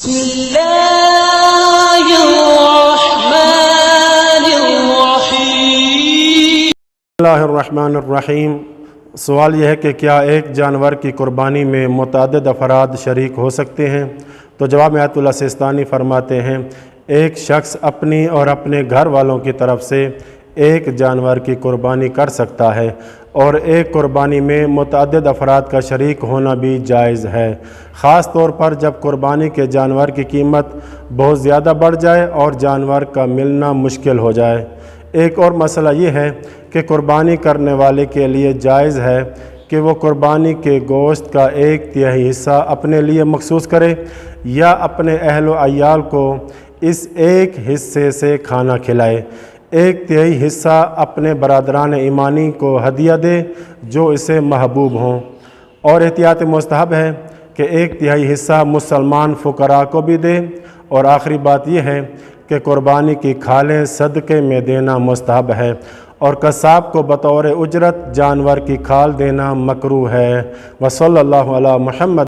بسم اللہ الرحمن الرحیم۔ بسم اللہ الرحمن الرحیم۔ سوال یہ ہے کہ کیا ایک جانور کی قربانی میں متعدد افراد شریک ہو سکتے ہیں؟ تو جواب میں آیت اللہ سیستانی فرماتے ہیں ایک شخص اپنی اور اپنے گھر والوں کی طرف سے ایک جانور کی قربانی کر سکتا ہے، اور ایک قربانی میں متعدد افراد کا شریک ہونا بھی جائز ہے، خاص طور پر جب قربانی کے جانور کی قیمت بہت زیادہ بڑھ جائے اور جانور کا ملنا مشکل ہو جائے۔ ایک اور مسئلہ یہ ہے کہ قربانی کرنے والے کے لیے جائز ہے کہ وہ قربانی کے گوشت کا 1/3 حصہ اپنے لیے مخصوص کرے یا اپنے اہل و عیال کو اس ایک حصے سے کھانا کھلائے، 1/3 حصہ اپنے برادران ایمانی کو ہدیہ دے جو اسے محبوب ہوں، اور احتیاط مستحب ہے کہ 1/3 حصہ مسلمان فقراء کو بھی دے، اور آخری بات یہ ہے کہ قربانی کی کھالیں صدقے میں دینا مستحب ہے، اور قصاب کو بطور اجرت جانور کی کھال دینا مکروہ ہے۔ وصلی اللہ علی محمد۔